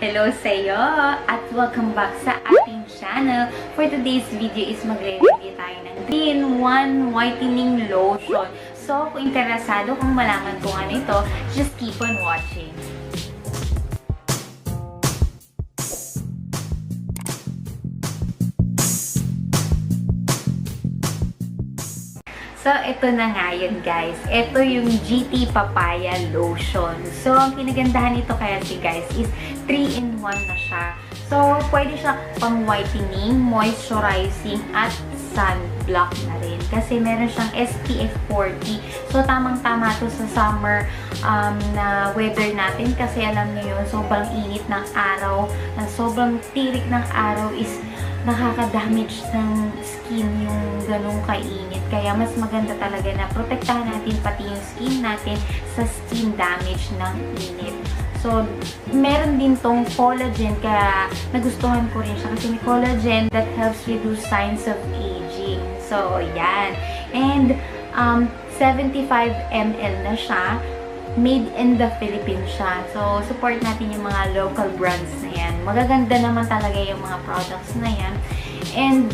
Hello sa'yo at welcome back sa ating channel. For today's video is magre-review tayo ng 3-in-1 Whitening Lotion. So, kung interesado kung malaman kung ano ito, just keep on watching. So, ito na nga yun, guys. Ito yung GT Papaya Lotion. So, ang kinagandahan nito kaya guys is 3-in-1 na siya. So, pwede siya pang whitening, moisturizing, at sunblock na rin. Kasi meron siyang SPF 40. So, tamang-tama to sa summer na weather natin. Kasi alam niyo yun, sobrang init ng araw, sobrang tirik ng araw is nakaka-damage ng skin yung ganung kainit. Kaya mas maganda talaga na protektahan natin pati yung skin natin sa skin damage ng init. So, meron din tong collagen kaya nagustuhan ko rin siya kasi may collagen that helps reduce signs of aging. So, yan. And 75 ml na siya. Made in the Philippines siya. So, support natin yung mga local brands na yan. Magaganda naman talaga yung mga products na yan. And,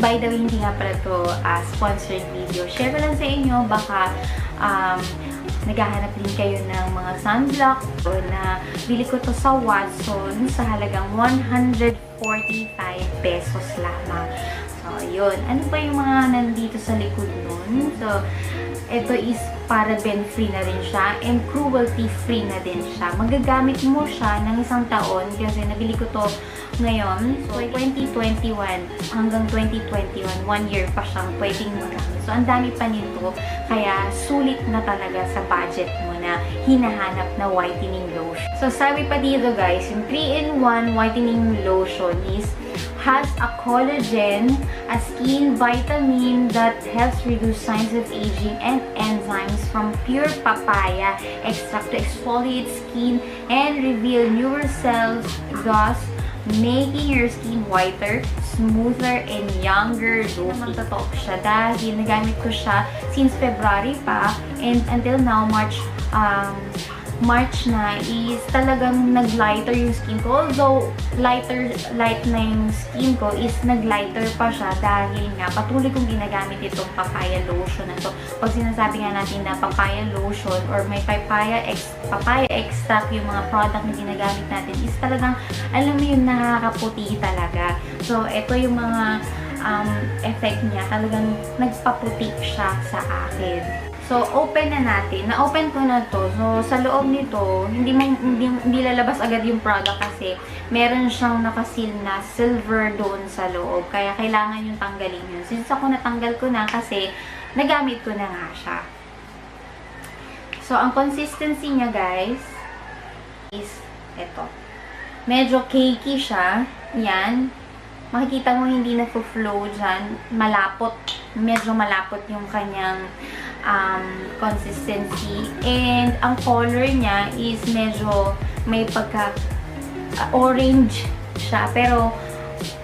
by the way, hindi nga pala ito sponsored video. Share ko lang sa inyo, baka naghahanap din kayo ng mga sunblock o na bili ko to sa Watson sa halagang 145 pesos lamang. So, yun. Ano pa yung mga nandito sa likod nun? So, ito is paraben-free na rin siya and cruelty-free na din siya. Magagamit mo siya ng isang taon kasi nabili ko to ngayon. So, 2021 hanggang 2021, 1 year pa siyang pwedeng magamit. So, ang dami pa nito. Kaya, sulit na talaga sa budget mo na hinahanap na whitening lotion. So, sabi pa dito guys, yung 3-in-1 whitening lotion has a collagen, a skin vitamin that helps reduce signs of aging, and enzymes from pure papaya extract to exfoliate skin and reveal newer cells, thus making your skin whiter, smoother, and younger looking. Totoo siya dahil nagamit ko siya since February pa and until now, March na is talagang nag-lighter yung skin ko. Although light na yung skin ko is nag-lighter pa siya dahil nga patuloy kong ginagamit itong papaya lotion na to. Pag sinasabi nga natin na papaya lotion or may papaya extract yung mga product na ginagamit natin is talagang alam mo yung nakakaputi talaga. So, ito yung mga effect niya. Talagang nagpaputi siya sa akin. So, open na natin. Na-open ko na to. So, sa loob nito, hindi lalabas agad yung product kasi meron siyang nakasil na silver doon sa loob. Kaya, kailangan yung tanggalin yun. Since ako natanggal ko na kasi nagamit ko na nga siya. So, ang consistency niya, guys, is ito. Medyo cakey siya. Yan. Makikita mo hindi na-flow dyan. Malapot. Medyo malapot yung kanyang consistency. And ang color niya is medyo may pagka orange siya. Pero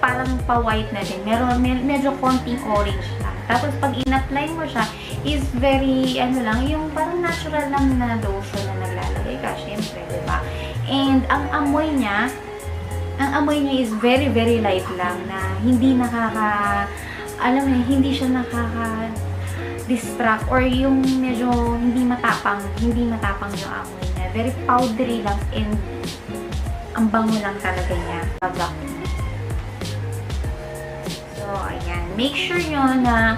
parang pa-white na din. Medyo konting orange lang. Tapos pag in-apply mo siya is very, yung parang natural lang na lotion na naglalagay ka. Syempre, diba? And ang amoy niya is very, very light lang na hindi hindi siya distract or yung medyo hindi matapang yung amoy niya. Very powdery lang and ang bango lang talaga niya. So, ayan. Make sure nyo na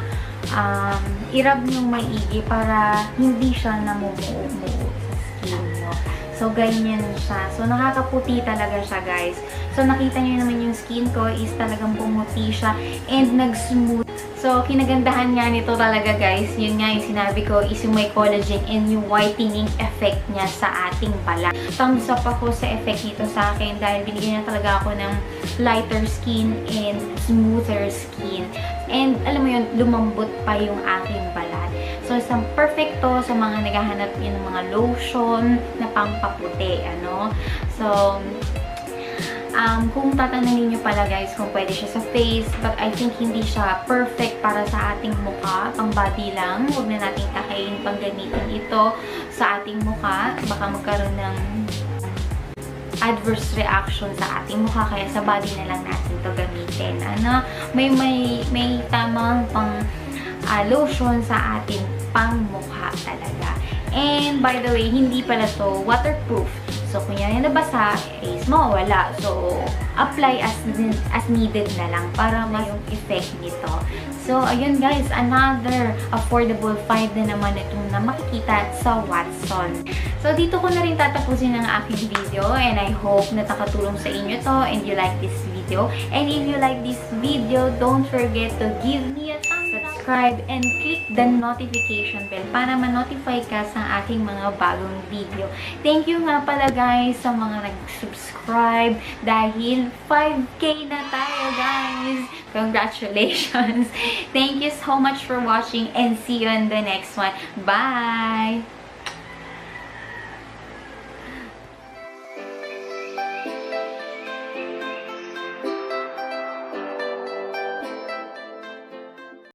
i-rub nyo maigi para hindi siya namumuo-muo sa skin nyo. So, ganyan siya. So, nakakaputi talaga siya, guys. So, nakita nyo naman yung skin ko is talagang pumuti siya and nag-smooth. So, kinagandahan nga nito talaga, guys. Yun nga yung sinabi ko is yung may collagen and yung whitening effect niya sa ating balat. Thumbs up ako sa effect nito sa akin dahil binigyan niya talaga ako ng lighter skin and smoother skin. And, alam mo yun, lumambot pa yung aking balat. So, isang perfecto sa mga naghahanap yun ng mga lotion na pangpaputi, So, kung tatanungin nyo pala guys kung pwede siya sa face, but I think hindi siya perfect para sa ating mukha, pang body lang. Huwag na nating takayin pang gamitin ito sa ating mukha. Baka magkaroon ng adverse reaction sa ating mukha, kaya sa body na lang natin to gamitin. May tamang pang lotion sa ating pang mukha talaga. And by the way, hindi pala to waterproof. So, kunyari nabasa, is mawawala. So, apply as needed na lang para mas yung effect nito. So, ayun guys, another affordable find na naman itong na makikita sa Watson. So, dito ko na rin tatapusin ang aking video, and I hope na nakatulong sa inyo to and you like this video. And if you like this video, don't forget to give me a thumbs up, subscribe, and click the notification bell para ma-notify ka sa aking mga bagong video. Thank you nga pala guys sa mga nag-subscribe dahil 5K na tayo guys! Congratulations! Thank you so much for watching and see you in the next one. Bye!